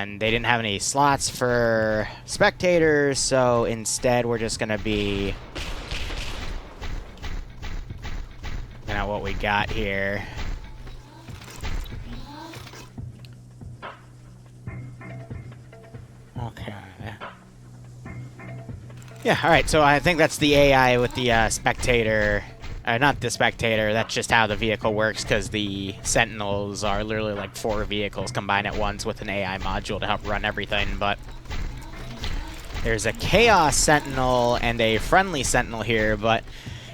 And they didn't have any slots for spectators, so instead we're just going to be... looking at what we got here. Okay. Yeah, alright, so I think that's the AI with the spectator. Not the spectator, that's just how the vehicle works, because the Sentinels are literally like 4 vehicles combined at once with an AI module to help run everything, but there's a Chaos Sentinel and a Friendly Sentinel here, but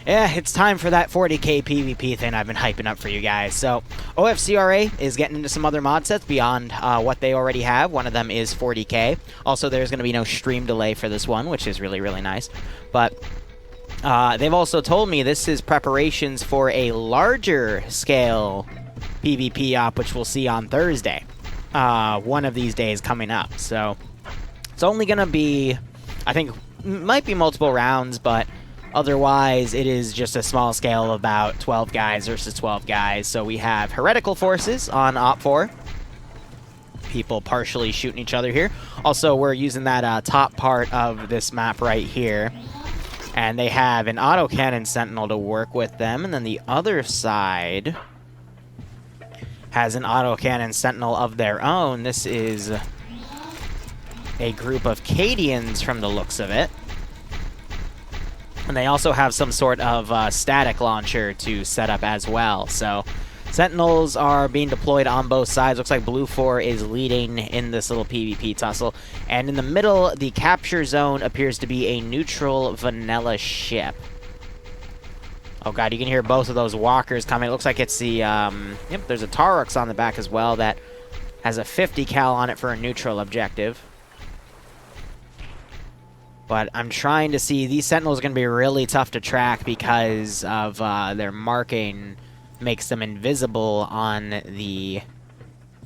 yeah, it's time for that 40k PvP thing I've been hyping up for you guys. So, OFCRA is getting into some other mod sets beyond what they already have. One of them is 40k. Also, there's going to be no stream delay for this one, which is really, really nice. But they've also told me this is preparations for a larger scale PvP op, which we'll see on Thursday. One of these days coming up. So, it's only going to be, I think, might be multiple rounds, but otherwise, it is just a small scale of about 12 guys versus 12 guys. So we have heretical forces on OPFOR. People partially shooting each other here. Also, we're using that top part of this map right here. And they have an autocannon sentinel to work with them. And then the other side has an autocannon sentinel of their own. This is a group of Cadians from the looks of it. And they also have some sort of static launcher to set up as well. So, Sentinels are being deployed on both sides. Looks like Blue 4 is leading in this little PvP tussle. And in the middle, the capture zone appears to be a neutral vanilla ship. Oh god, you can hear both of those walkers coming. It looks like it's the, yep, there's a Taurus on the back as well that has a 50 cal on it for a neutral objective. But I'm trying to see, these Sentinels are going to be really tough to track because of their marking makes them invisible on the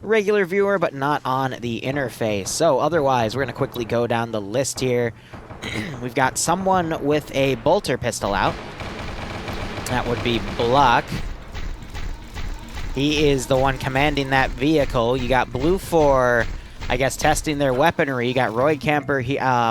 regular viewer, but not on the interface. So otherwise, we're going to quickly go down the list here. We've got someone with a bolter pistol out. That would be Bluck. He is the one commanding that vehicle. You got Blue 4... I guess testing their weaponry. You got Roy Camper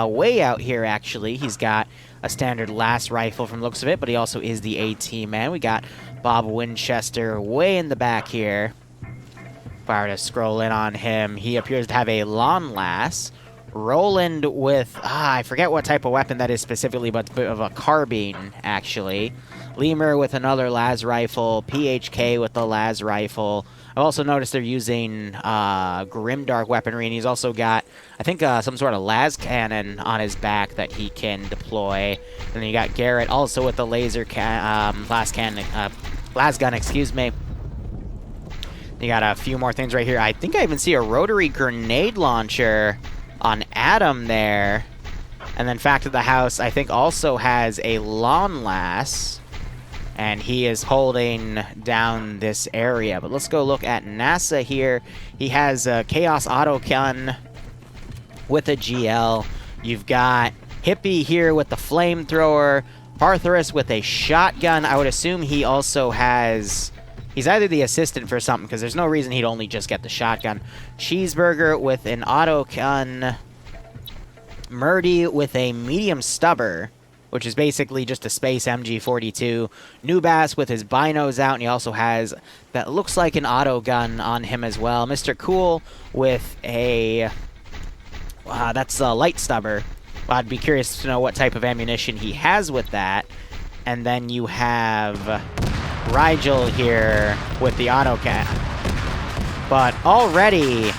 way out here, actually. He's got a standard las rifle from the looks of it, but he also is the AT man. We got Bob Winchester way in the back here. If I were to scroll in on him, he appears to have a lawn las. Roland with, I forget what type of weapon that is specifically, but it's a bit of a carbine, actually. Lemur with another las rifle. PHK with the las rifle. I've also noticed they're using Grimdark weaponry, and he's also got, I think, some sort of las cannon on his back that he can deploy. And then you got Garrett also with the laser las gun, excuse me. You got a few more things right here. I think I even see a rotary grenade launcher on Adam there. And then Fact of the House, I think, also has a lawn las. And he is holding down this area. But let's go look at NASA here. He has a Chaos Autogun with a GL. You've got Hippie here with the flamethrower. Partherus with a shotgun. I would assume he also has... he's either the assistant for something, because there's no reason he'd only just get the shotgun. Cheeseburger with an autogun. Murdy with a medium stubber, which is basically just a space MG42. Nubass with his binos out, and he also has, that looks like an auto gun on him as well. Mr. Cool with a, that's a light stubber. Well, I'd be curious to know what type of ammunition he has with that. And then you have Rigel here with the autocat. But already,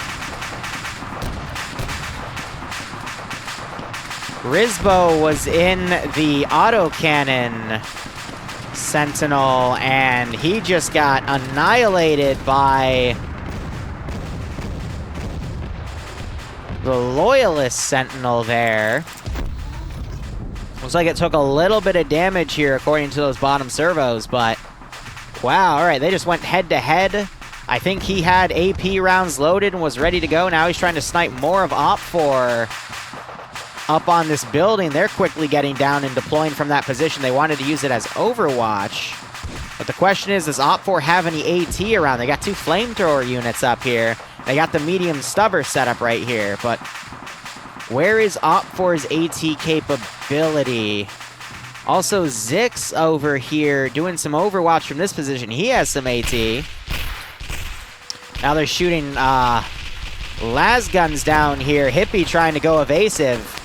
Rizbo was in the autocannon Sentinel, and he just got annihilated by the Loyalist Sentinel there. Looks like it took a little bit of damage here according to those bottom servos, but wow, alright, they just went head-to-head. I think he had AP rounds loaded and was ready to go. Now he's trying to snipe more of OPFOR up on this building. They're quickly getting down and deploying from that position. They wanted to use it as Overwatch. But the question is, does OPFOR have any AT around? They got two flamethrower units up here. They got the medium stubber set up right here, but where is OFCRA's AT capability? Also, Zix over here doing some overwatch from this position. He has some AT. Now they're shooting las guns down here. Hippie trying to go evasive.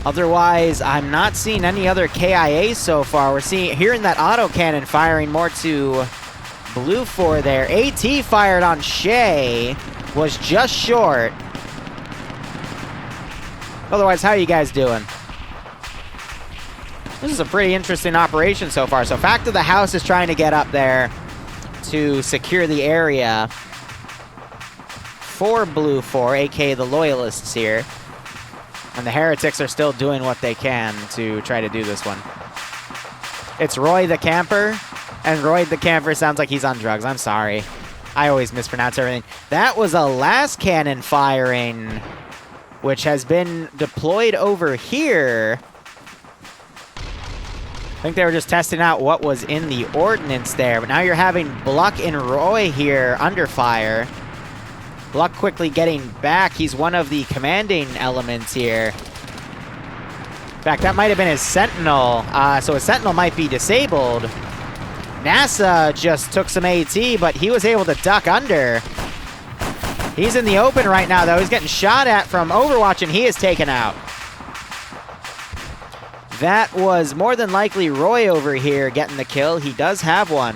Otherwise, I'm not seeing any other KIA so far. We're hearing that autocannon firing more to Blue 4 there. AT fired on Shay. Was just short. Otherwise, how are you guys doing? This is a pretty interesting operation so far. So Fact of the House is trying to get up there to secure the area for Blue 4, aka the Loyalists here. And the Heretics are still doing what they can to try to do this one. It's Roy the Camper, and Roy the Camper sounds like he's on drugs. I'm sorry. I always mispronounce everything. That was a las cannon firing, which has been deployed over here. I think they were just testing out what was in the ordnance there, but now you're having Bluck and Roy here under fire. Bluck quickly getting back. He's one of the commanding elements here. In fact, that might have been his Sentinel, so his Sentinel might be disabled. NASA just took some AT, but he was able to duck under. He's in the open right now, though. He's getting shot at from Overwatch, and he is taken out. That was more than likely Roy over here getting the kill. He does have one.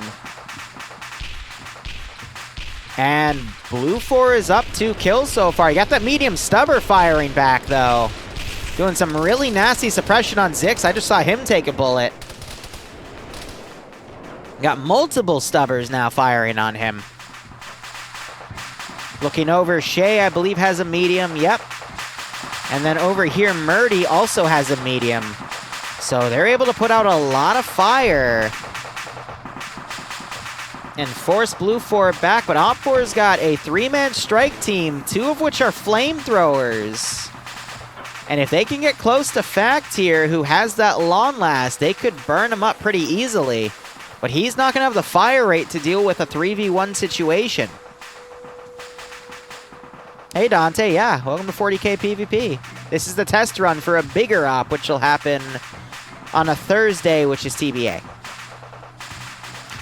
And Blue 4 is up 2 kills so far. You got that medium stubber firing back, though. Doing some really nasty suppression on Zix. I just saw him take a bullet. Got multiple stubbers now firing on him. Looking over, Shay, I believe, has a medium. Yep. And then over here, Murdy also has a medium. So they're able to put out a lot of fire and force Blue 4 back. But OFCRA's got a 3-man strike team, 2 of which are flamethrowers. And if they can get close to Fact here, who has that long last, they could burn him up pretty easily. But he's not going to have the fire rate to deal with a 3v1 situation. Hey, Dante. Yeah, welcome to 40K PvP. This is the test run for a bigger op, which will happen on a Thursday, which is TBA.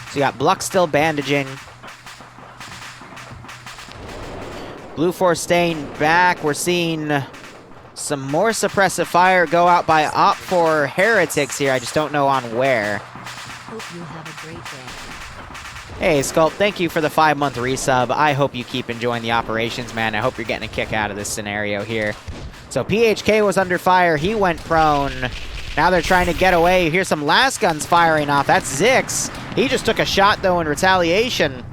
So you got Bluck still bandaging. Blue 4 staying back. We're seeing some more suppressive fire go out by OFCRA Heretics here. I just don't know on where. Hope you have a great day. Hey, Sculpt, thank you for the 5-month resub. I hope you keep enjoying the operations, man. I hope you're getting a kick out of this scenario here. So PHK was under fire. He went prone. Now they're trying to get away. Here's some las guns firing off. That's Zix. He just took a shot, though, in retaliation.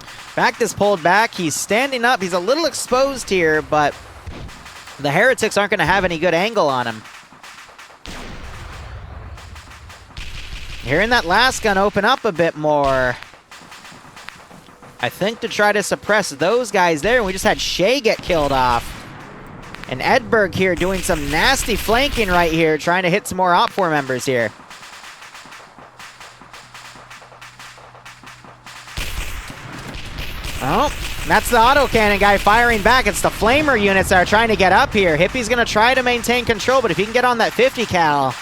Fact is pulled back. He's standing up. He's a little exposed here, but the Heretics aren't going to have any good angle on him. Hearing that last gun open up a bit more. I think to try to suppress those guys there. And we just had Shay get killed off. And Edberg here doing some nasty flanking right here, trying to hit some more OFCRA members here. Oh, that's the autocannon guy firing back. It's the flamer units that are trying to get up here. Hippie's going to try to maintain control, but if he can get on that 50 cal,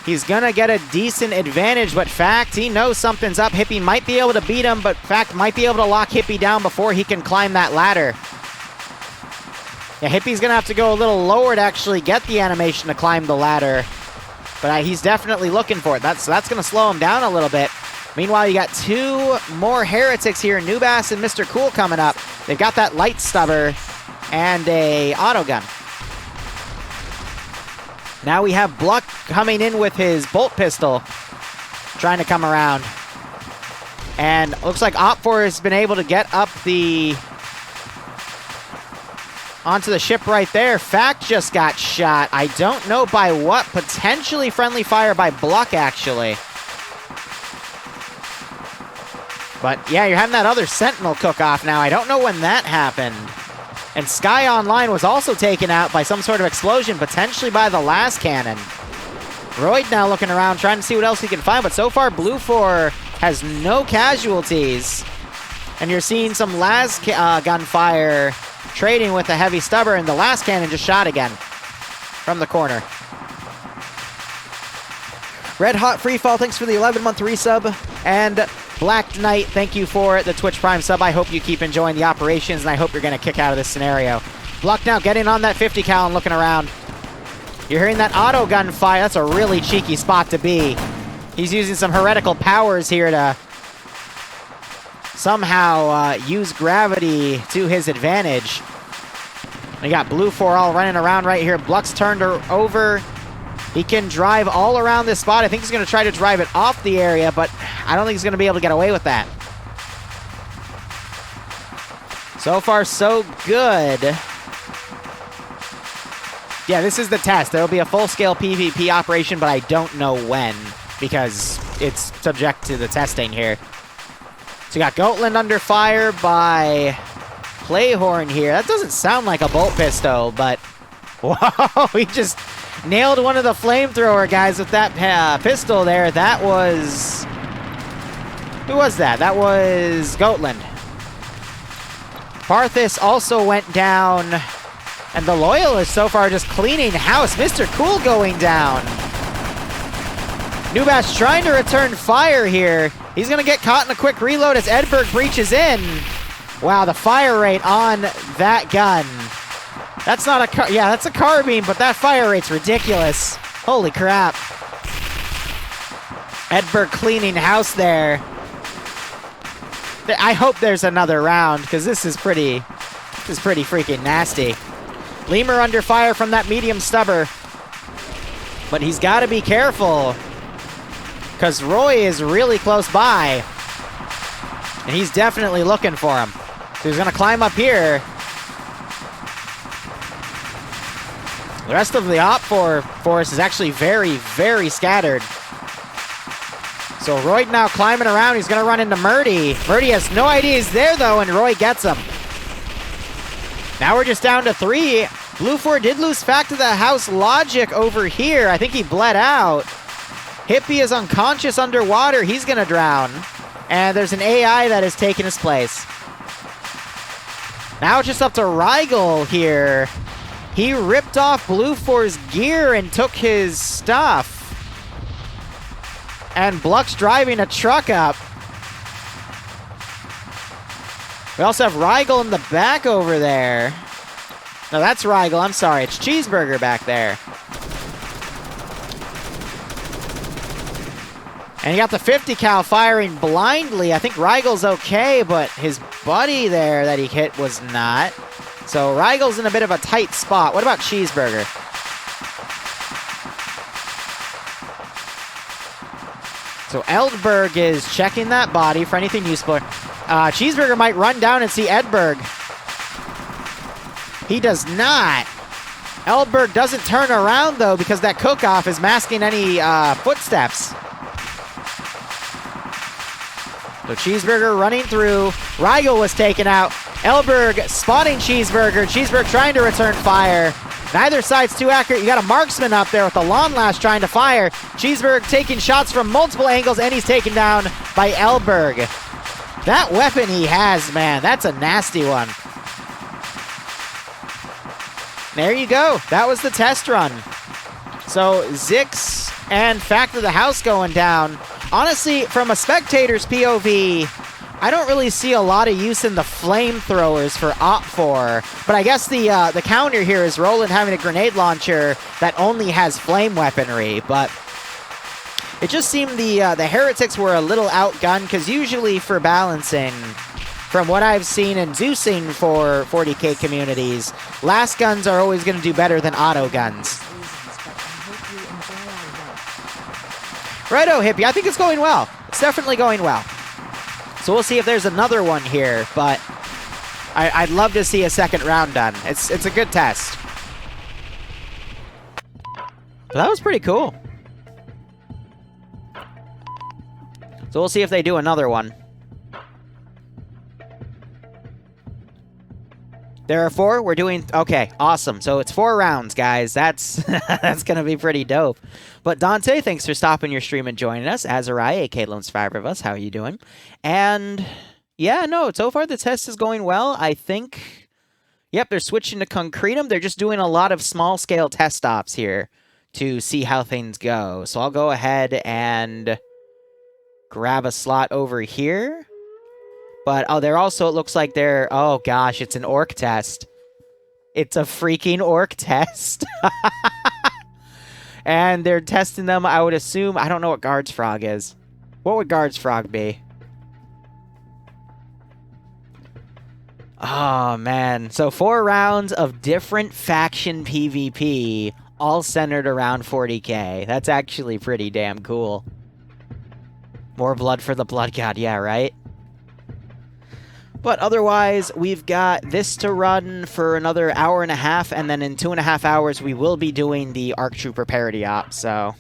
he's going to get a decent advantage. But Fact, he knows something's up. Hippie might be able to beat him, but Fact might be able to lock Hippie down before he can climb that ladder. Yeah, Hippie's going to have to go a little lower to actually get the animation to climb the ladder. But he's definitely looking for it. So that's going to slow him down a little bit. Meanwhile, you got 2 more Heretics here, Nubass and Mr. Cool coming up. They've got that light stubber and a auto gun. Now we have Bluck coming in with his bolt pistol, trying to come around. And looks like OFCRA has been able to get up onto the ship right there. Fact just got shot. I don't know by what. Potentially friendly fire by Bluck, actually. But yeah, you're having that other Sentinel cook-off now. I don't know when that happened. And Sky Online was also taken out by some sort of explosion, potentially by the las cannon. Royd now looking around, trying to see what else he can find, but so far Blue 4 has no casualties. And you're seeing some las gunfire trading with a heavy stubber, and the last cannon just shot again from the corner. Red Hot Freefall, thanks for the 11-month resub. And Black Knight, thank you for the Twitch Prime sub. I hope you keep enjoying the operations, and I hope you're going to kick out of this scenario. Bluck now getting on that 50 cal and looking around. You're hearing that auto gun fire. That's a really cheeky spot to be. He's using some heretical powers here to somehow use gravity to his advantage. We got Blue 4 all running around right here. Bluck's turned her over. He can drive all around this spot. I think he's going to try to drive it off the area, but I don't think he's going to be able to get away with that. So far, so good. Yeah, this is the test. There will be a full-scale PvP operation, but I don't know when, because it's subject to the testing here. So you got Goatland under fire by Playhorn here. That doesn't sound like a bolt pistol, but whoa, he just nailed one of the flamethrower guys with that pistol there. That was... Who was that? That was Goatland. Parthis also went down, and the Loyalists so far just cleaning house. Mr. Cool going down. Nubash trying to return fire here. He's going to get caught in a quick reload as Edberg breaches in. Wow, the fire rate on that gun. That's not a yeah, that's a carbine, but that fire rate's ridiculous. Holy crap. Edberg cleaning house there. I hope there's another round, because this is pretty freaking nasty. Lemur under fire from that medium stubber. But he's got to be careful, because Roy is really close by. And he's definitely looking for him. So he's going to climb up here. The rest of the OPFOR force is actually very, very scattered. So Roy now climbing around. He's going to run into Murdy. Murdy has no idea he's there, though, and Roy gets him. Now we're just down to 3. Blue 4 did lose Fact of the House Logic over here. I think he bled out. Hippie is unconscious underwater. He's going to drown. And there's an AI that has taken his place. Now it's just up to Rigel here. He ripped off Blue 4's gear and took his stuff. And Bluck's driving a truck up. We also have Rigel in the back over there. No, that's Rigel. I'm sorry. It's Cheeseburger back there. And you got the 50 cal firing blindly. I think Rigel's okay, but his buddy there that he hit was not. So Rigel's in a bit of a tight spot. What about Cheeseburger? So Eldberg is checking that body for anything useful. Cheeseburger might run down and see Edberg. He does not. Eldberg doesn't turn around, though, because that cook-off is masking any footsteps. So Cheeseburger running through. Rigel was taken out. Eldberg spotting Cheeseburger. Cheeseburger trying to return fire. Neither side's too accurate. You got a marksman up there with the lawn lash trying to fire. Cheeseburger taking shots from multiple angles, and he's taken down by Eldberg. That weapon he has, man, that's a nasty one. There you go. That was the test run. So Zix and Fact of the House going down. Honestly, from a spectator's POV, I don't really see a lot of use in the flamethrowers for OPFOR, but I guess the counter here is Roland having a grenade launcher that only has flame weaponry, but it just seemed the Heretics were a little outgunned, because usually for balancing, from what I've seen and Zeusing for 40k communities, last guns are always going to do better than auto guns. Righto, Hippie. I think it's going well. It's definitely going well. So we'll see if there's another one here, but I'd love to see a second round done. It's a good test. But that was pretty cool. So we'll see if they do another one. There are 4. We're doing... Okay, awesome. So it's 4 rounds, guys. That's that's going to be pretty dope. But Dante, thanks for stopping your stream and joining us. Azariah, aka Lone Survivor of Us, how are you doing? And yeah, no, so far the test is going well. I think... Yep, they're switching to Concretum. They're just doing a lot of small-scale test stops here to see how things go. So I'll go ahead and grab a slot over here. But, oh, they're also, it looks like they're, oh gosh, it's an orc test. It's a freaking orc test. And they're testing them, I would assume, I don't know what Guard's Frog is. What would Guard's Frog be? Oh, man. So 4 rounds of different faction PvP, all centered around 40k. That's actually pretty damn cool. More blood for the Blood God, yeah, right? But otherwise, we've got this to run for another hour and a half, and then in 2.5 hours, we will be doing the ARC Trooper parody op, so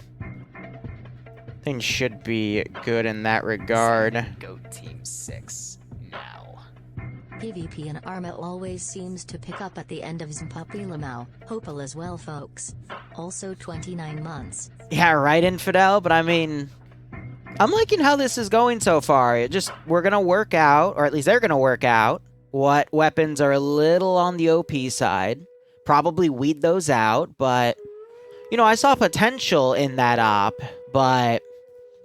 things should be good in that regard. Go Team 6 now. PvP and Arma always seems to pick up at the end of Lcpl Liru. Hopeful as well, folks. Also 29 months. Yeah, right, Infidel, but I mean... I'm liking how this is going so far. We're going to work out, or at least they're going to work out, what weapons are a little on the OP side. Probably weed those out, but, you know, I saw potential in that op, but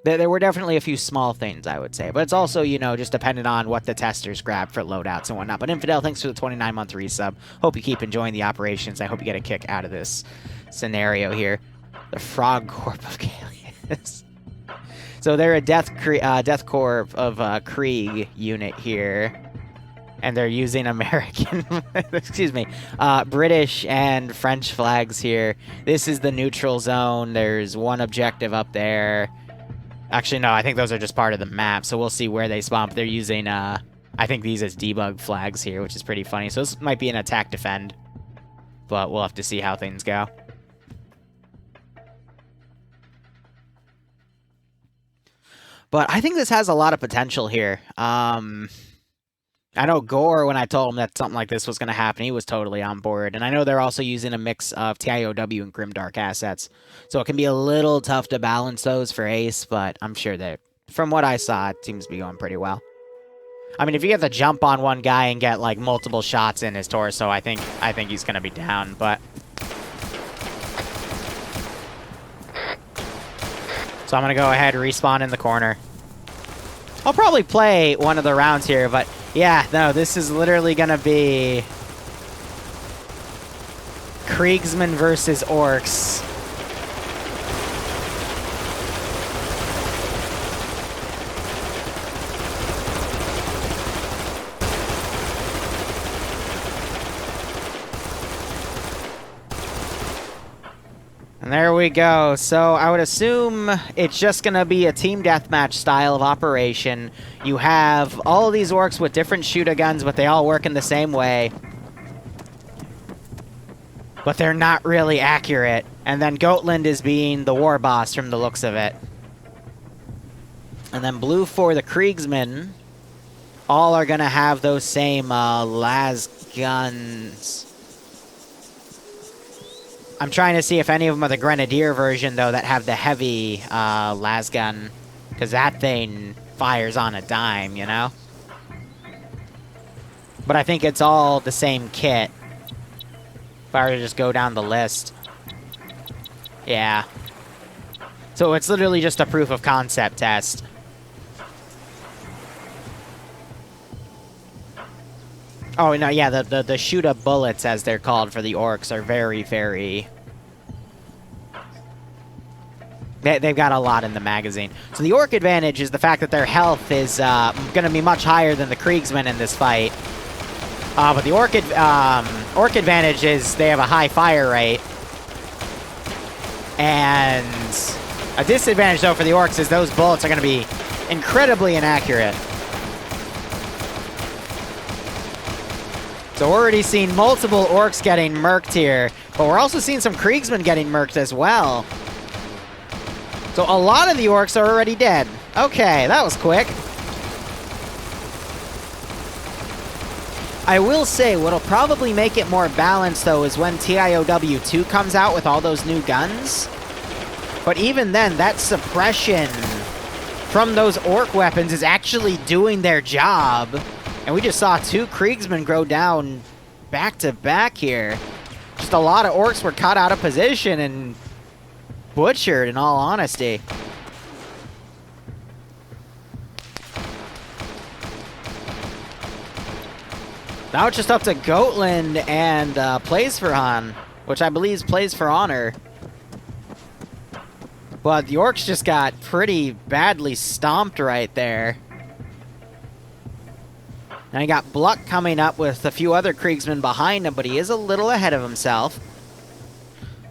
there were definitely a few small things, I would say. But it's also, you know, just dependent on what the testers grab for loadouts and whatnot. But Infidel, thanks for the 29-month resub. Hope you keep enjoying the operations. I hope you get a kick out of this scenario here. The Frog Corp of Kaelius. So they're a Death Corps of Krieg unit here, and they're using American, excuse me, British and French flags here. This is the neutral zone. There's one objective up there. Actually, no, I think those are just part of the map, so we'll see where they spawn. But they're using, I think these as debug flags here, which is pretty funny. So this might be an attack-defend, but we'll have to see how things go. But I think this has a lot of potential here. I know Gore, when I told him that something like this was going to happen, he was totally on board. And I know they're also using a mix of TIOW and Grimdark assets. So it can be a little tough to balance those for Ace, but I'm sure that, from what I saw, it seems to be going pretty well. I mean, if you get the jump on one guy and get, like, multiple shots in his torso, I think he's going to be down, but... So I'm going to go ahead and respawn in the corner. I'll probably play one of the rounds here, but yeah, no, this is literally going to be Kriegsmen versus Orcs. And there we go. So I would assume it's just going to be a team deathmatch style of operation. You have all of these orcs with different shooter guns, but they all work in the same way. But they're not really accurate. And then Goatland is being the war boss from the looks of it. And then blue for the Kriegsmen. All are going to have those same las guns. I'm trying to see if any of them are the Grenadier version, though, that have the heavy las gun. Because that thing fires on a dime, you know? But I think it's all the same kit. If I were to just go down the list. Yeah. So it's literally just a proof of concept test. Oh, no, yeah, the shoot-up bullets, as they're called for the orcs, are very, very... They've got a lot in the magazine. So the orc advantage is the fact that their health is going to be much higher than the Kriegsmen in this fight. But the orc advantage is they have a high fire rate. And a disadvantage, though, for the orcs is those bullets are going to be incredibly inaccurate. So we're already seeing multiple orcs getting murked here, but we're also seeing some Kriegsmen getting murked as well. So a lot of the orcs are already dead. Okay, that was quick. I will say, what'll probably make it more balanced, though, is when TIOW 2 comes out with all those new guns. But even then, that suppression from those orc weapons is actually doing their job. And we just saw 2 Kriegsmen go down back-to-back here. Just a lot of orcs were caught out of position and butchered, in all honesty. Now it's just up to Goatland and Plays for Han, which I believe plays for Honor. But the orcs just got pretty badly stomped right there. Now you got Bluck coming up with a few other Kriegsmen behind him, but he is a little ahead of himself.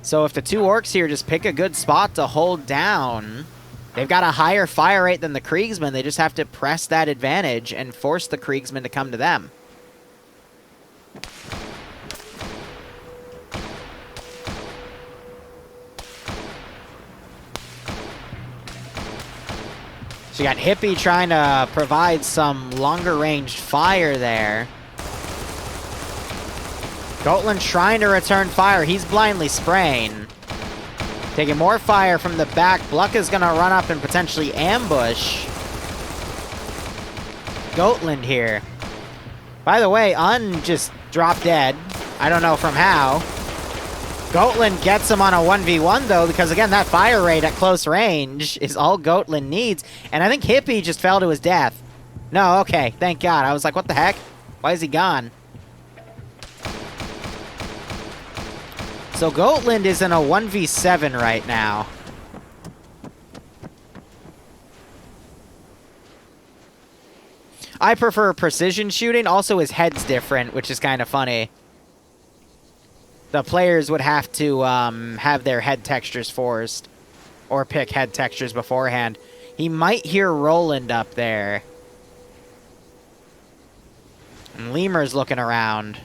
So if the 2 orcs here just pick a good spot to hold down, they've got a higher fire rate than the Kriegsmen. They just have to press that advantage and force the Kriegsmen to come to them. So you got Hippie trying to provide some longer ranged fire there. Goatland trying to return fire. He's blindly spraying. Taking more fire from the back. Bluck is going to run up and potentially ambush Goatland here. By the way, just dropped dead. I don't know from how. Goatland gets him on a 1v1, though, because, again, that fire rate at close range is all Goatland needs. And I think Hippie just fell to his death. No, okay, thank God. I was like, what the heck? Why is he gone? So Goatland is in a 1v7 right now. I prefer precision shooting. Also, his head's different, which is kind of funny. The players would have to have their head textures forced, or pick head textures beforehand. He might hear Roland up there. And Lemur's looking around.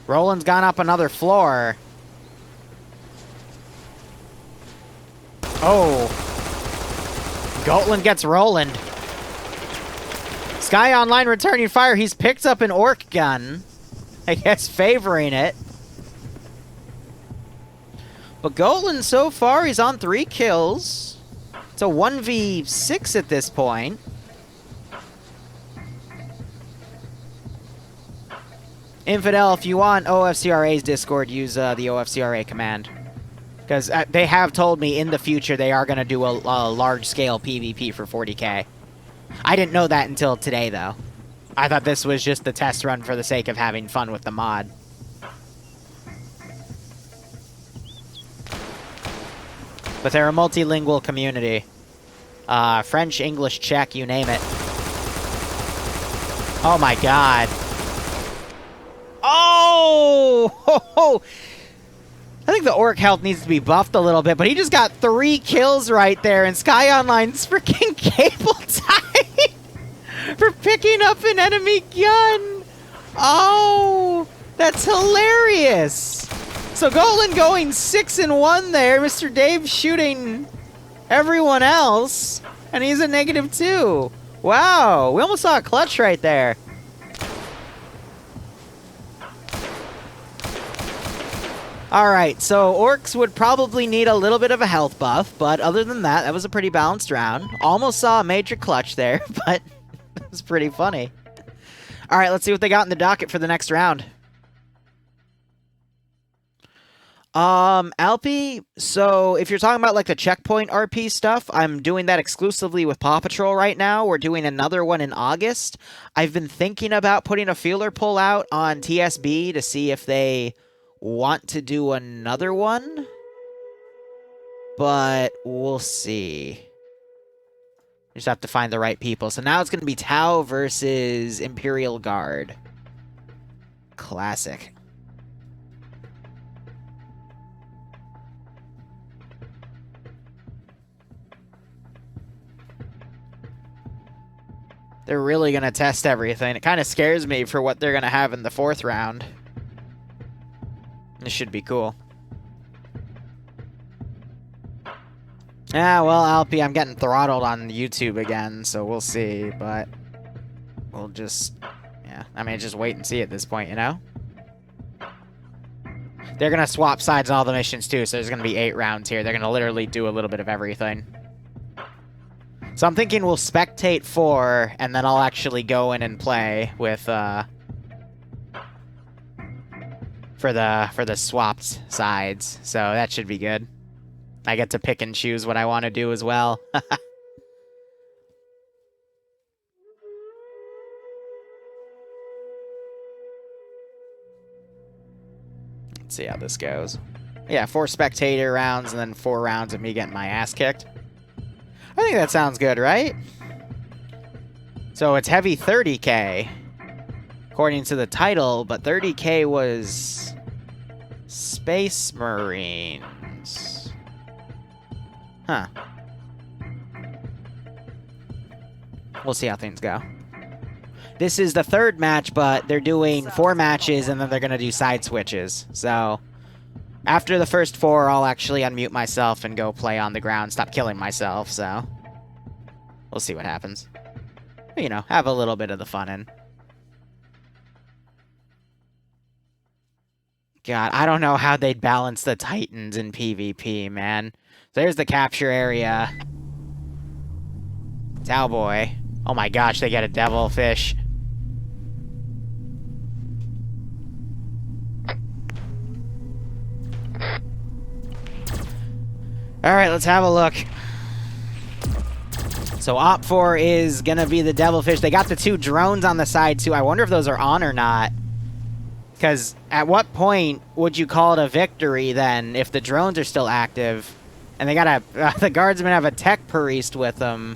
Roland's gone up another floor. Oh. Goatland gets Roland. Sky Online returning fire. He's picked up an orc gun. I guess favoring it. But Goatland, so far, he's on 3 kills. It's a 1v6 at this point. Infidel, if you want OFCRA's Discord, use the OFCRA command. Because they have told me in the future they are going to do a large-scale PvP for 40k. I didn't know that until today, though. I thought this was just the test run for the sake of having fun with the mod. But they're a multilingual community. French, English, Czech, you name it. Oh my god. Oh! I think the orc health needs to be buffed a little bit, but he just got 3 kills right there, and Sky Online's freaking cable tied for picking up an enemy gun. Oh, that's hilarious. So Golan going 6-1 there. Mr. Dave shooting everyone else, and he's a -2. Wow, we almost saw a clutch right there. Alright, so orcs would probably need a little bit of a health buff, but other than that, that was a pretty balanced round. Almost saw a major clutch there, but it was pretty funny. Alright, let's see what they got in the docket for the next round. Alpi, so if you're talking about like the checkpoint RP stuff, I'm doing that exclusively with Paw Patrol right now. We're doing another one in August. I've been thinking about putting a feeler pull out on TSB to see if they want to do another one, but we'll see. Just have to find the right people. So now it's going to be Tau versus Imperial Guard. Classic. They're really going to test everything. It kind of scares me for what they're going to have in the 4th round. This should be cool. Ah, well, Alpi, I'm getting throttled on YouTube again, so we'll see, but we'll just... Yeah, I mean, just wait and see at this point, you know? They're going to swap sides on all the missions, too, so there's going to be 8 rounds here. They're going to literally do a little bit of everything. So I'm thinking we'll spectate 4, and then I'll actually go in and play with, for the swapped sides. So that should be good. I get to pick and choose what I want to do as well. Let's see how this goes. Yeah, 4 spectator rounds and then 4 rounds of me getting my ass kicked. I think that sounds good, right? So it's heavy 30k, according to the title, but 30k was Space Marines. Huh. We'll see how things go. This is the 3rd match, but they're doing 4 matches, and then they're going to do side switches. So after the first 4, I'll actually unmute myself and go play on the ground, stop killing myself, so we'll see what happens. You know, have a little bit of the fun in. God, I don't know how they'd balance the Titans in PvP, man. So there's the capture area. Cowboy. Oh my gosh, they get a devilfish. Alright, let's have a look. So OFCRA is gonna be the devilfish. They got the 2 drones on the side too. I wonder if those are on or not. Because at what point would you call it a victory then if the drones are still active? And they got a... the guardsmen have a tech priest with them.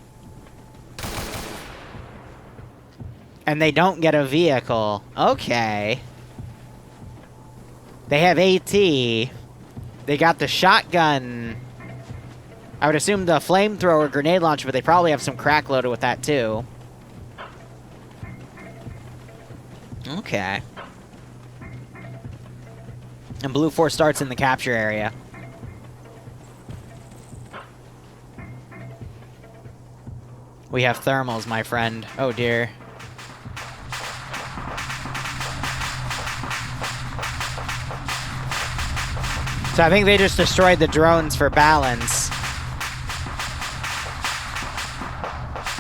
And they don't get a vehicle. Okay. They have AT. They got the shotgun. I would assume the flamethrower grenade launcher, but they probably have some crack loaded with that too. Okay. And Blue Force starts in the capture area. We have thermals, my friend. Oh dear. So I think they just destroyed the drones for balance.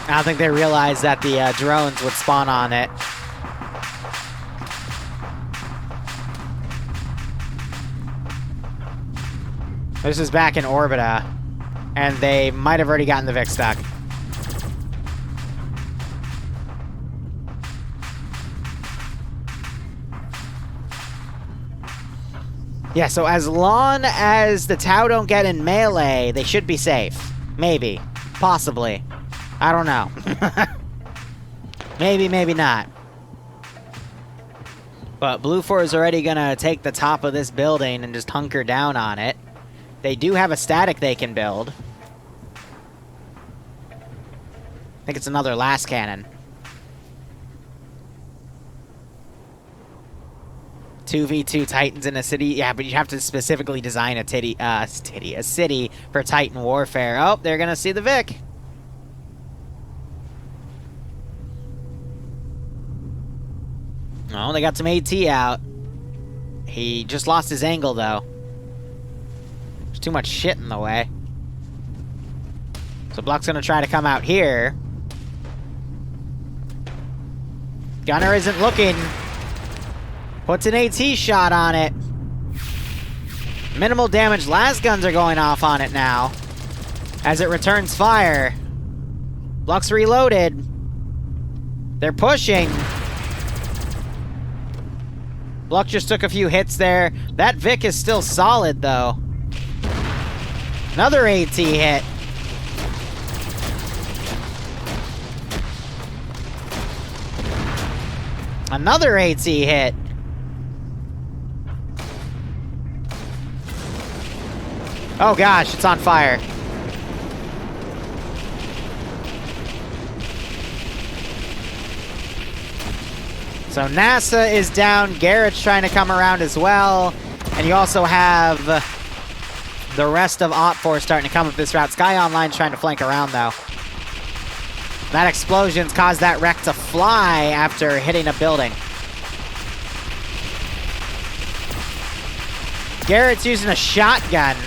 I don't think they realized that the drones would spawn on it. This is back in Orbita, and they might have already gotten the Vic stuck. Yeah, so as long as the Tau don't get in melee, they should be safe. Maybe. Possibly. I don't know. Maybe, maybe not. But Blue 4 is already gonna take the top of this building and just hunker down on it. They do have a static they can build. I think it's another last cannon. 2v2 Titans in a city. Yeah, but you have to specifically design a city for Titan warfare. Oh, they're gonna see the Vic. Oh, they got some AT out. He just lost his angle, though. There's too much shit in the way. So Block's gonna try to come out here. Gunner isn't looking. Puts an AT shot on it. Minimal damage. Las guns are going off on it now. As it returns fire. Block's reloaded. They're pushing. Block just took a few hits there. That Vic is still solid, though. Another AT hit. Another AT hit. Oh gosh, it's on fire. So NASA is down, Garrett's trying to come around as well, and you also have the rest of OFCRA starting to come up this route. Sky Online's trying to flank around, though. That explosion's caused that wreck to fly after hitting a building. Garrett's using a shotgun.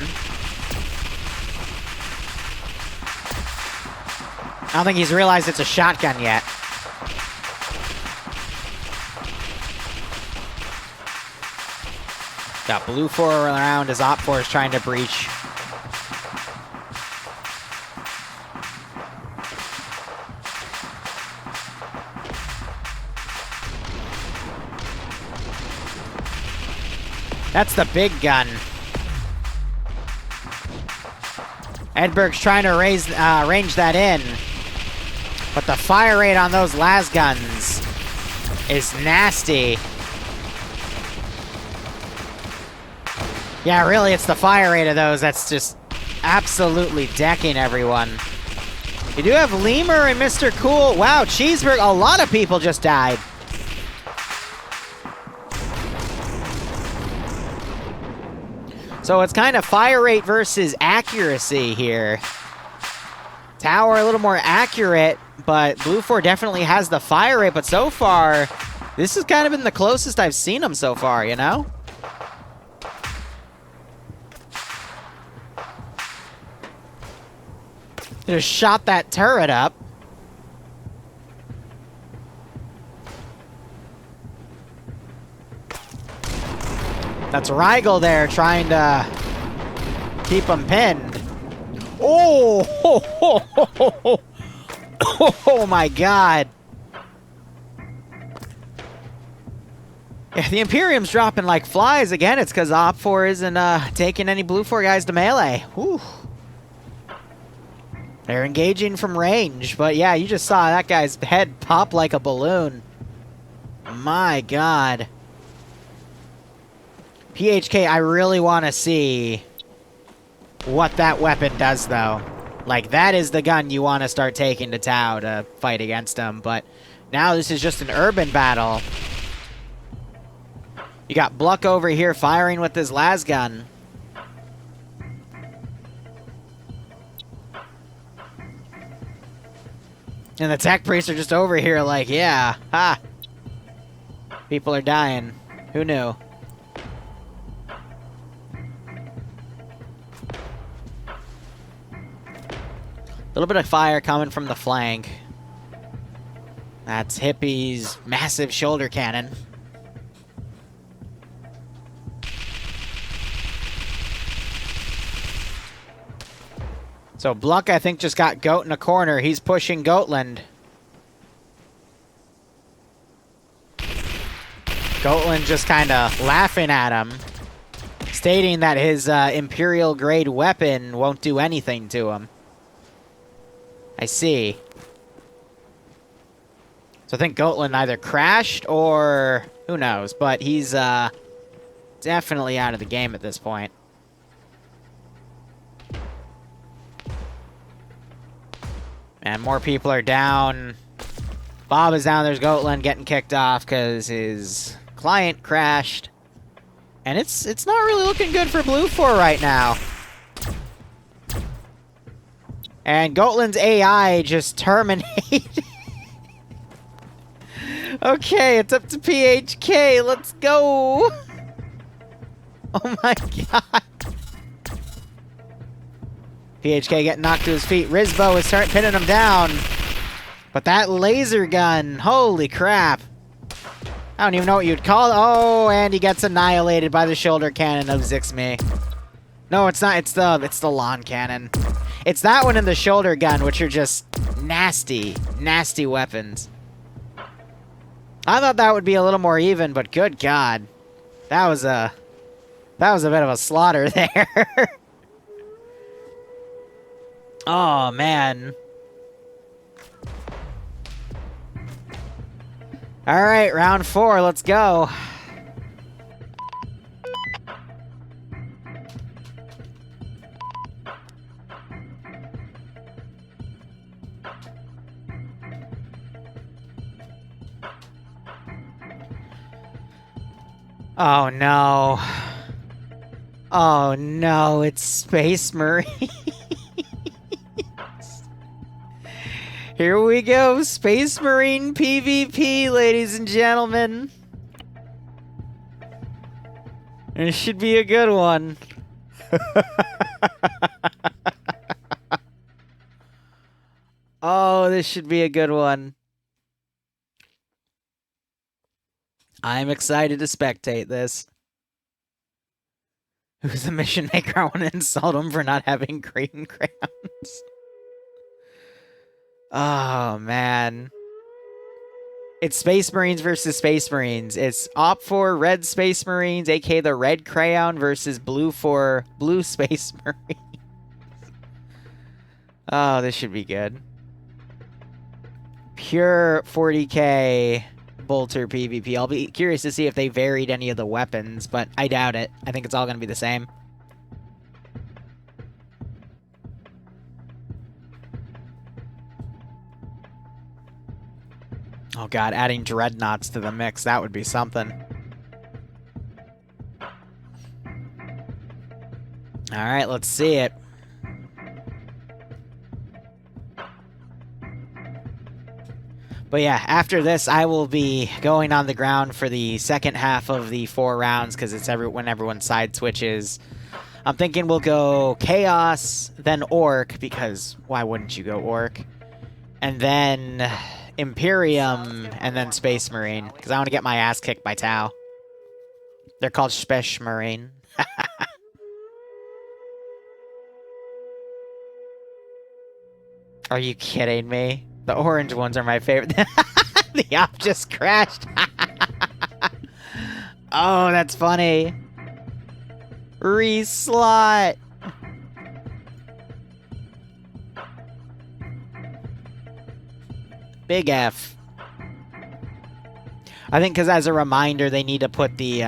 I don't think he's realized it's a shotgun yet. Got Blue 4 around as Op 4 is trying to breach. That's the big gun. Edberg's trying to range that in. But the fire rate on those las guns is nasty. Yeah, really, it's the fire rate of those that's just absolutely decking everyone. You do have Lemur and Mr. Cool. Wow, Cheeseburger, a lot of people just died. So it's kind of fire rate versus accuracy here. Tower a little more accurate, but Blue 4 definitely has the fire rate, but so far, this has kind of been the closest I've seen them so far, you know? Just shot that turret up. That's Rigel there trying to keep him pinned. Oh, ho, ho, ho, ho. Oh my god. Yeah, the Imperium's dropping like flies again. It's because Op 4 isn't taking any Blue 4 guys to melee. Whew. They're engaging from range, but yeah, you just saw that guy's head pop like a balloon. My god. PHK, I really want to see what that weapon does, though. Like, that is the gun you want to start taking to Tau to fight against him, but now this is just an urban battle. You got Bluck over here firing with his las gun. And the tech priests are just over here like, yeah, ha. People are dying. Who knew? A little bit of fire coming from the flank. That's Hippie's massive shoulder cannon. So Bluck, I think, just got Goat in a corner. He's pushing Goatland. Goatland just kind of laughing at him, stating that his Imperial-grade weapon won't do anything to him. I see. So I think Goatland either crashed or who knows, but he's definitely out of the game at this point. And more people are down. Bob is down. There's Goatland getting kicked off because his client crashed. And it's not really looking good for Blue 4 right now. And Goatland's AI just terminated. Okay, it's up to PHK. Let's go. Oh my god. PHK getting knocked to his feet. Rizbo is pinning him down. But that laser gun, holy crap. I don't even know what you'd call it. Oh, and he gets annihilated by the shoulder cannon of Zixme. No, it's not. It's the lawn cannon. It's that one and the shoulder gun, which are just nasty, nasty weapons. I thought that would be a little more even, but good God. That was a bit of a slaughter there. Oh, man. All right, round 4, let's go. Oh, no. Oh, no, it's Space Marine. Here we go, Space Marine PvP, ladies and gentlemen. It should be a good one. Oh, this should be a good one. I'm excited to spectate this. Who's the mission maker? I want to insult him for not having green crayons. Oh, man. It's Space Marines versus Space Marines. It's Op 4 Red Space Marines, aka the Red Crayon, versus Blue 4 Blue Space Marines. Oh, this should be good. Pure 40k bolter PvP. I'll be curious to see if they varied any of the weapons, but I doubt it. I think it's all going to be the same. Oh god, adding dreadnoughts to the mix, that would be something. Alright, let's see it. But yeah, after this, I will be going on the ground for the second half of the 4 rounds, because it's when everyone side switches. I'm thinking we'll go Chaos, then Orc, because why wouldn't you go Orc? And then Imperium, and then Space Marine, because I want to get my ass kicked by Tau. They're called Spesh Marine. Are you kidding me? The orange ones are my favorite. The op just crashed. Oh, that's funny. Reslot. Big F. I think because as a reminder, they need to put the,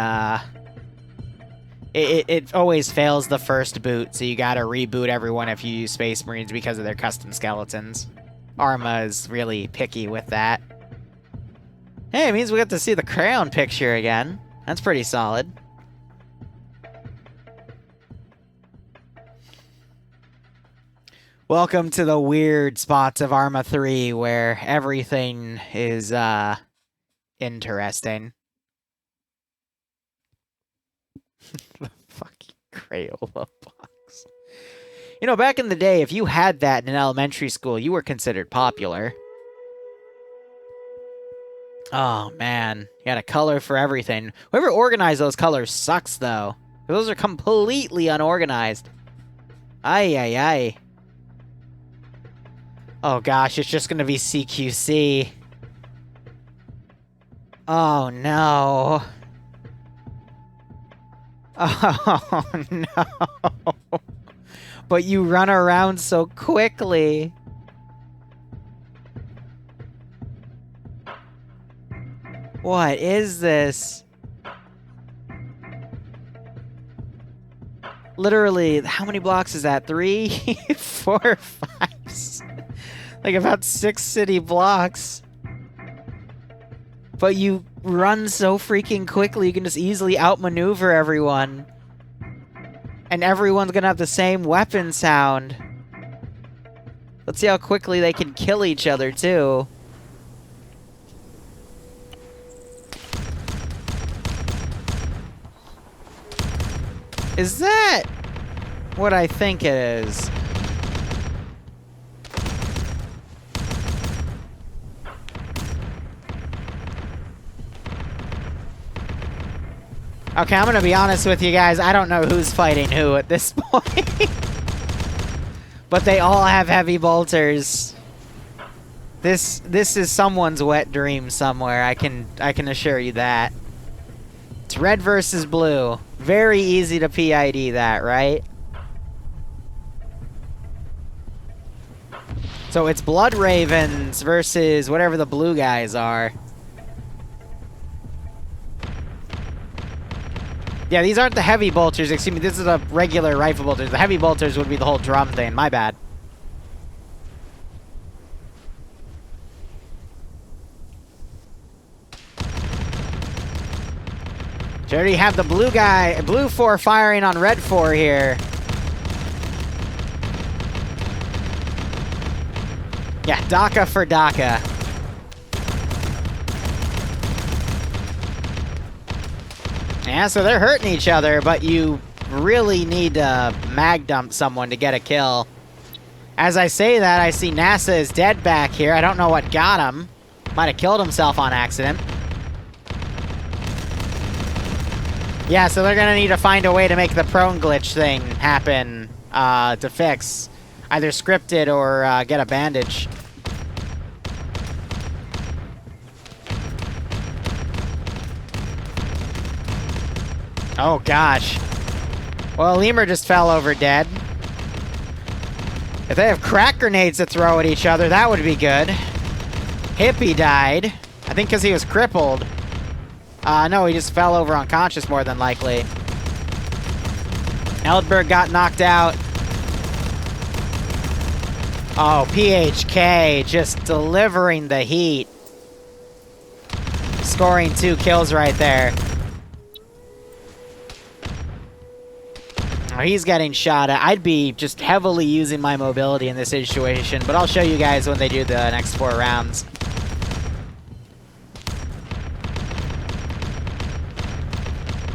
It always fails the first boot, so you gotta reboot everyone if you use Space Marines because of their custom skeletons. Arma is really picky with that. Hey, it means we get to see the crayon picture again. That's pretty solid. Welcome to the weird spots of Arma 3 where everything is, interesting. The fucking Crayola box. You know, back in the day, if you had that in elementary school, you were considered popular. Oh, man. You had a color for everything. Whoever organized those colors sucks, though. Those are completely unorganized. Ay, ay, ay. Oh, gosh, it's just gonna be CQC. Oh, no. Oh, no. But you run around so quickly. What is this? Literally, how many blocks is that? 3, 4, 5, 6, like about 6 city blocks. But you run so freaking quickly, you can just easily outmaneuver everyone. And everyone's gonna have the same weapon sound. Let's see how quickly they can kill each other, too. Is that what I think it is? Okay, I'm gonna be honest with you guys. I don't know who's fighting who at this point. But they all have heavy bolters. This is someone's wet dream somewhere. I can assure you that. It's red versus blue. Very easy to PID that, right? So it's Blood Ravens versus whatever the blue guys are. Yeah, these aren't the heavy bolters. Excuse me, this is a regular rifle bolters. The heavy bolters would be the whole drum thing. My bad. You already have the blue guy, blue 4 firing on red 4 here. Yeah, DACA for DACA. Yeah, so they're hurting each other, but you really need to mag dump someone to get a kill. As I say that, I see NASA is dead back here. I don't know what got him. Might have killed himself on accident. Yeah, so they're gonna need to find a way to make the prone glitch thing happen to fix. Either script it or get a bandage. Oh gosh. Well, Lemur just fell over dead. If they have crack grenades to throw at each other, that would be good. Hippie died. I think because he was crippled. No, he just fell over unconscious more than likely. Eldberg got knocked out. Oh, PHK just delivering the heat. Scoring 2 kills right there. Oh, he's getting shot at. I'd be just heavily using my mobility in this situation, but I'll show you guys when they do the next 4 rounds.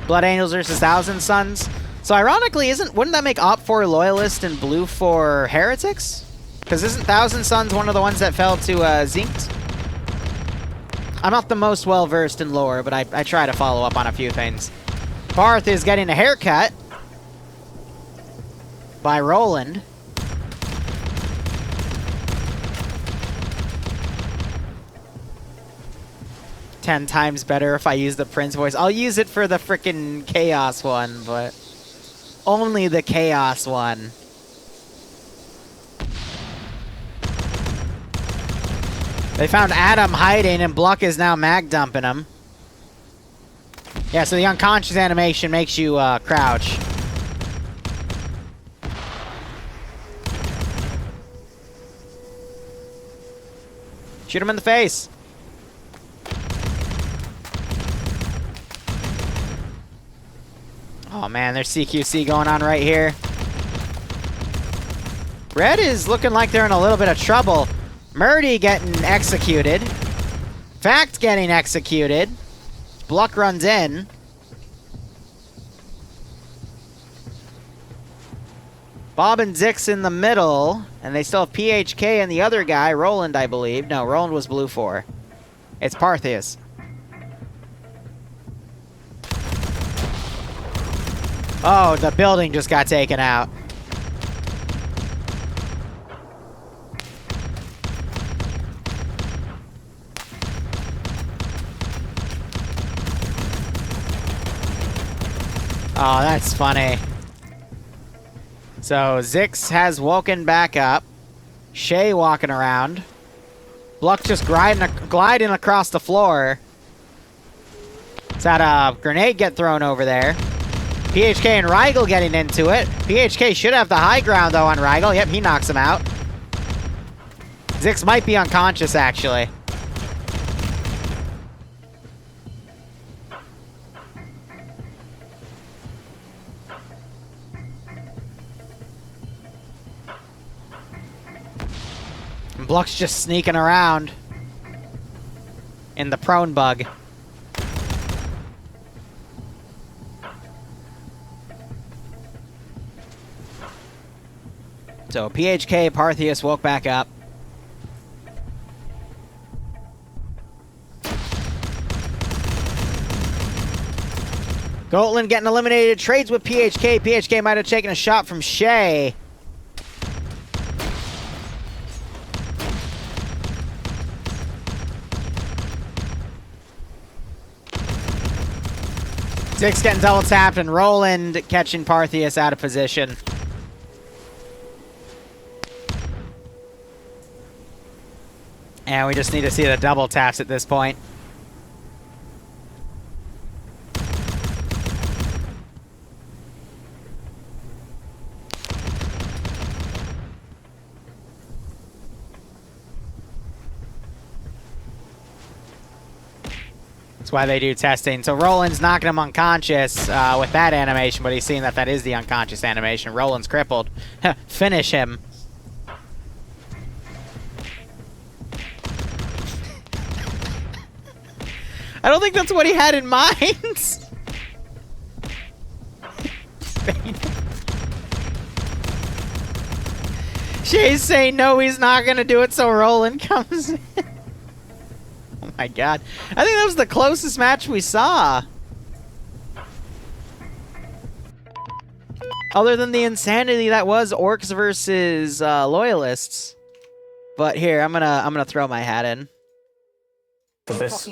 Blood Angels versus Thousand Sons. So ironically, wouldn't that make Op for Loyalist and Blue for Heretics? Because isn't Thousand Sons one of the ones that fell to Zinkt? I'm not the most well-versed in lore, but I try to follow up on a few things. Barth is getting a haircut by Roland. Ten times better if I use the Prince voice. I'll use it for the frickin' Chaos one, but only the Chaos one. They found Adam hiding, and Bluck is now mag dumping him. Yeah, so the unconscious animation makes you crouch. Shoot him in the face. Oh man, there's CQC going on right here. Red is looking like they're in a little bit of trouble. Murdy getting executed. Fact getting executed. Bluck runs in. Bob and Zix in the middle. And they still have PHK and the other guy, Roland, I believe. No, Roland was blue 4. It's Parthius. Oh, the building just got taken out. Oh, that's funny. So, Zix has woken back up. Shay walking around. Bluck just gliding across the floor. Is that a grenade get thrown over there? PHK and Rigel getting into it. PHK should have the high ground, though, on Rigel. Yep, he knocks him out. Zix might be unconscious, actually. Bluck's just sneaking around in the prone bug. So PHK, Parthius woke back up. Gotland getting eliminated. Trades with PHK. PHK might have taken a shot from Shay. Zix getting double tapped and Roland catching Parthius out of position. And we just need to see the double taps at this point. That's why they do testing. So Roland's knocking him unconscious with that animation, but he's seeing that that is the unconscious animation. Roland's crippled. Finish him. I don't think that's what he had in mind. Shay's saying no, he's not gonna do it, so Roland comes in. Oh my god. I think that was the closest match we saw. Other than the insanity that was Orcs versus Loyalists. But here, I'm gonna throw my hat in. For this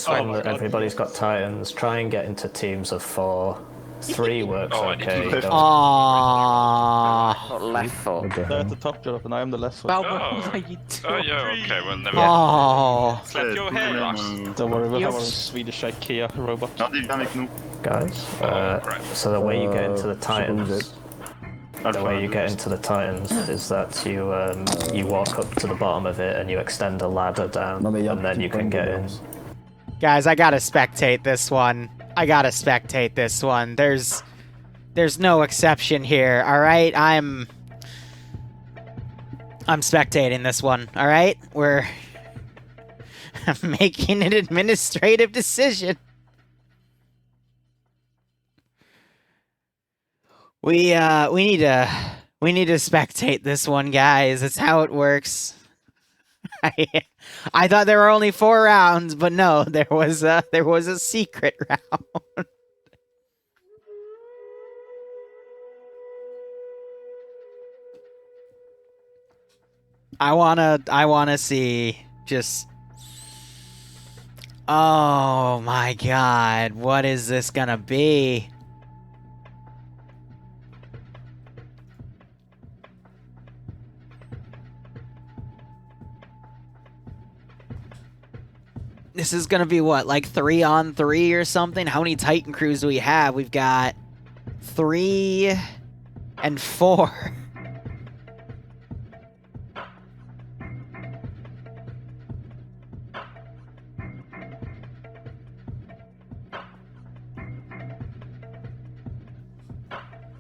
one, everybody's got Titans. Try and get into teams of 4. 3 works okay. Aww. Left foot. They're at the top, Jonathan. I am the left foot. Oh, yeah, okay, well, never mind. Oh. Slap your hair, Lars. Don't worry, we'll have a Swedish IKEA robot. Guys, so the way you get into the Titans, is that you walk up to the bottom of it and you extend a ladder down, and then you can get in. Guys, I gotta spectate this one. There's no exception here, alright? I'm spectating this one, alright? I'm making an administrative decision. We need to spectate this one, guys. That's how it works. I thought there were only 4 rounds, but no, there was a secret round. I wanna see just. Oh my god, what is this gonna be? This is gonna be what, like 3-on-3 or something? How many Titan crews do we have? We've got 3 and 4.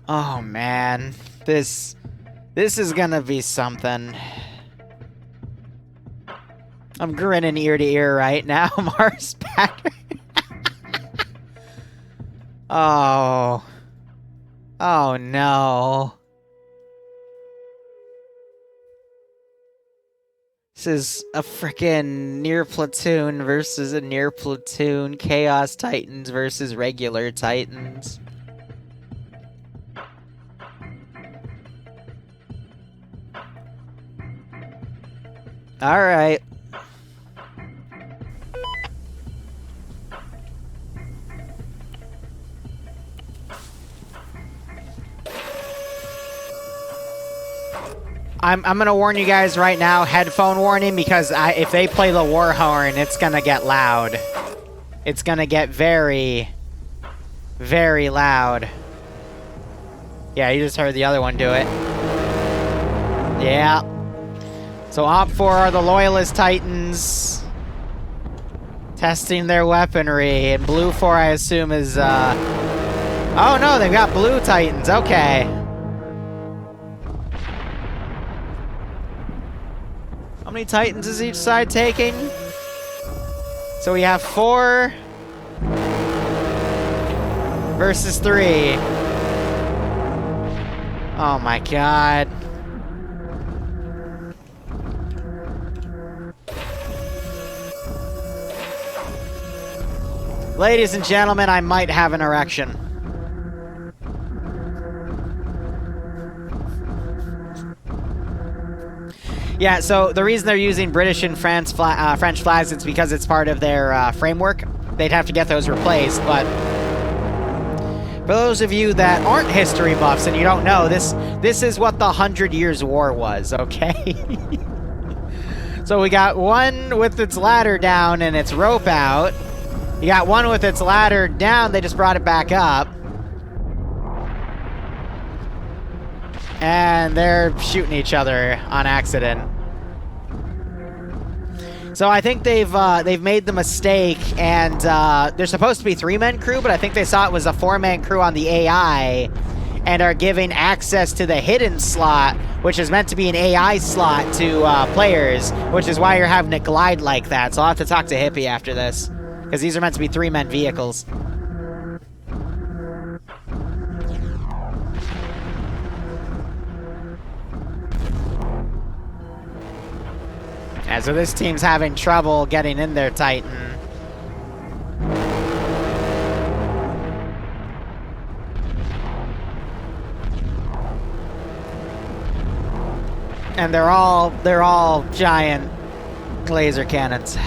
Oh man, this is gonna be something. I'm grinning ear to ear right now. Mars Packer. Oh. Oh no. This is a frickin' near platoon versus a near platoon. Chaos Titans versus regular Titans. Alright. I'm gonna warn you guys right now, headphone warning, because if they play the war horn, it's gonna get loud. It's gonna get very, very loud. Yeah, you just heard the other one do it. Yeah. So Op 4 are the Loyalist Titans. Testing their weaponry. And Blue 4, I assume, is, Oh no, they've got Blue Titans, okay. How many Titans is each side taking? So we have 4 versus 3. Oh my god. Ladies and gentlemen, I might have an erection. Yeah, so the reason they're using British and French flags is because it's part of their framework. They'd have to get those replaced, but for those of you that aren't history buffs and you don't know, this is what the 100 Years' War was, okay? So we got one with its ladder down and its rope out. You got one with its ladder down, they just brought it back up. And they're shooting each other on accident. So I think they've made the mistake, and they're supposed to be 3-man crew, but I think they saw it was a 4-man crew on the AI, and are giving access to the hidden slot, which is meant to be an AI slot to players, which is why you're having it glide like that. So I'll have to talk to Hippie after this, because these are meant to be 3-man vehicles. Yeah, so this team's having trouble getting in there, Titan. And they're all giant laser cannons.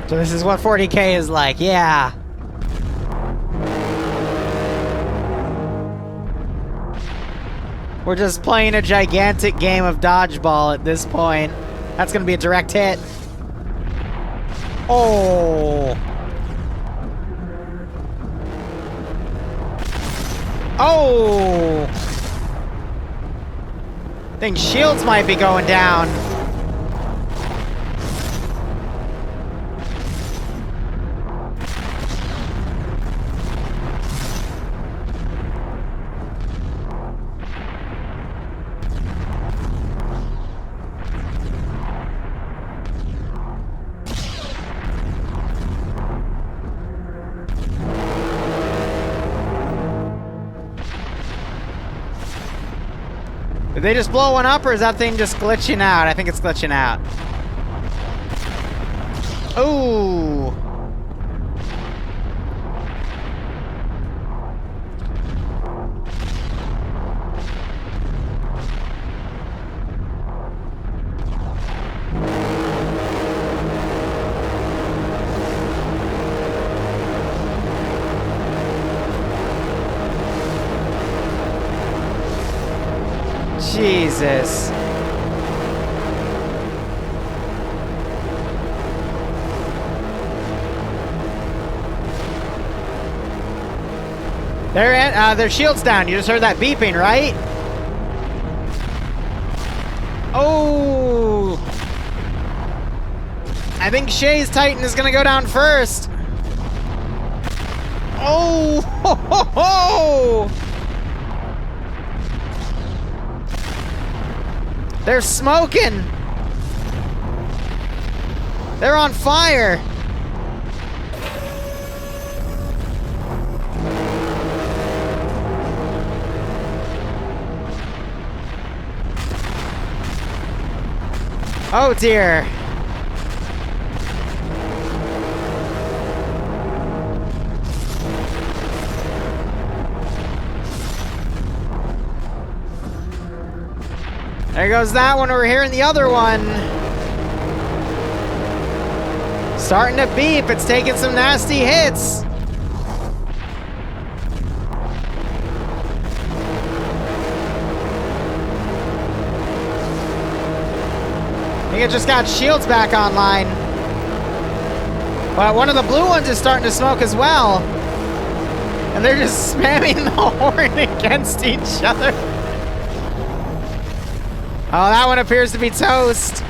So this is what 40K is like, yeah. We're just playing a gigantic game of dodgeball at this point. That's gonna be a direct hit. Oh. Oh. I think shields might be going down. Did they just blow one up, or is that thing just glitching out? I think it's glitching out. Ooh. Jesus. Their shield's down. You just heard that beeping, right? Oh. I think Shay's Titan is gonna go down first. Oh. Ho, ho, ho. They're smoking! They're on fire! Oh dear! There goes that one. We're hearing the other one. Starting to beep. It's taking some nasty hits. I think it just got shields back online. But one of the blue ones is starting to smoke as well. And they're just spamming the horn against each other. Oh, that one appears to be toast.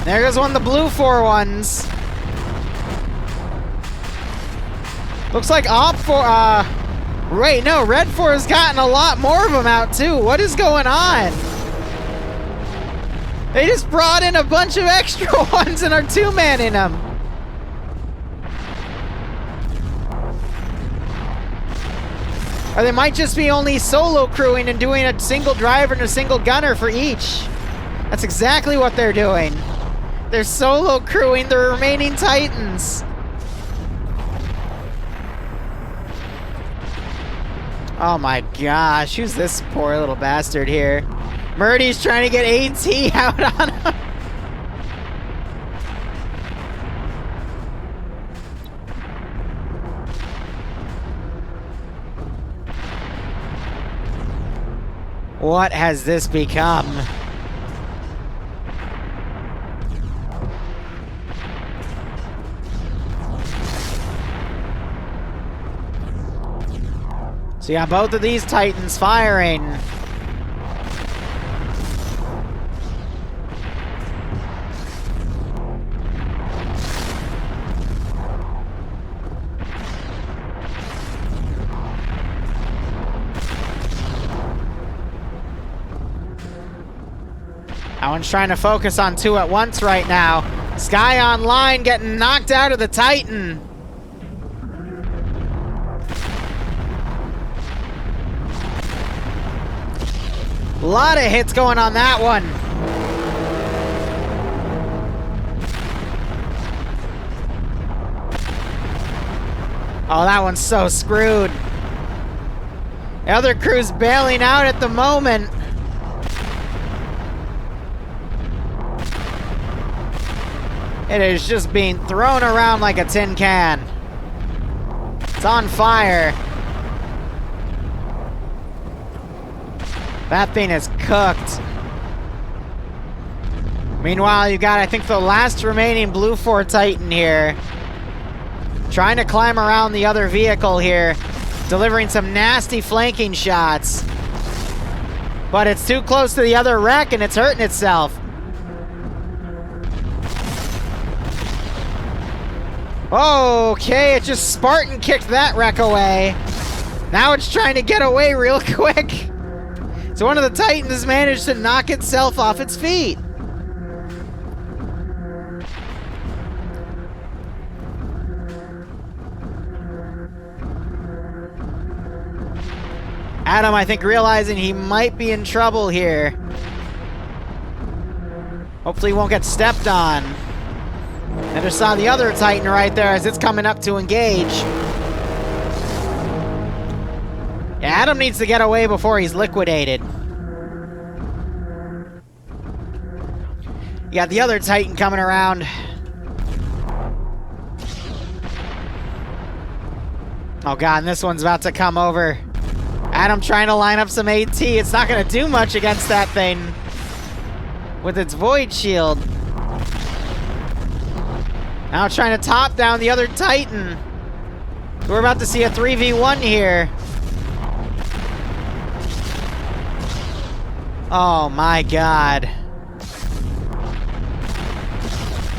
There goes one of the blue 4 ones. Looks like Op 4, wait, no, Red 4 has gotten a lot more of them out too. What is going on? They just brought in a bunch of extra ones and are 2-manning them. Or they might just be only solo crewing and doing a single driver and a single gunner for each. That's exactly what they're doing. They're solo crewing the remaining Titans. Oh my gosh, who's this poor little bastard here? Murdy's trying to get AT out on him. What has this become? So you got both of these Titans firing. That one's trying to focus on two at once right now. Sky Online getting knocked out of the Titan. A lot of hits going on that one. Oh, that one's so screwed. The other crew's bailing out at the moment. It is just being thrown around like a tin can. It's on fire. That thing is cooked. Meanwhile, you got, I think, the last remaining Blue 4 Titan here. Trying to climb around the other vehicle here. Delivering some nasty flanking shots. But it's too close to the other wreck and it's hurting itself. Okay, it just Spartan kicked that wreck away. Now it's trying to get away real quick. So one of the Titans managed to knock itself off its feet. Adam, I think, realizing he might be in trouble here. Hopefully he won't get stepped on. I just saw the other Titan right there as it's coming up to engage. Yeah, Adam needs to get away before he's liquidated. You got the other Titan coming around. Oh god, and this one's about to come over. Adam trying to line up some AT. It's not going to do much against that thing with its Void Shield. Now trying to top down the other Titan. We're about to see a 3v1 here. Oh my god.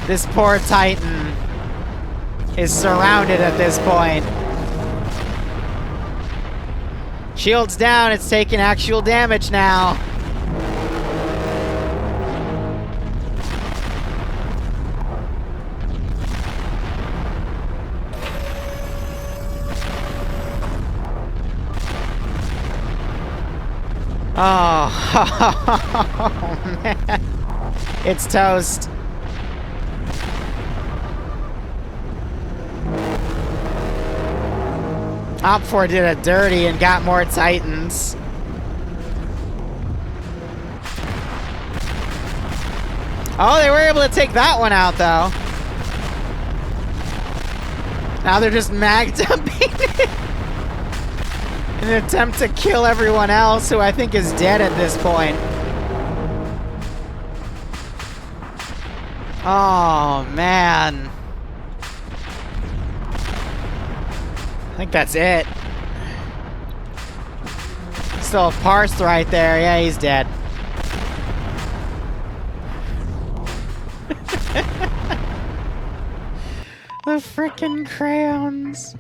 This poor Titan is surrounded at this point. Shield's down, it's taking actual damage now. Oh, man. It's toast. OFCRA did a dirty and got more Titans. Oh, they were able to take that one out, though. Now they're just mag dumping it in an attempt to kill everyone else, who I think is dead at this point. Oh, man. I think that's it. Still a Parth right there. Yeah, he's dead. The frickin' crayons.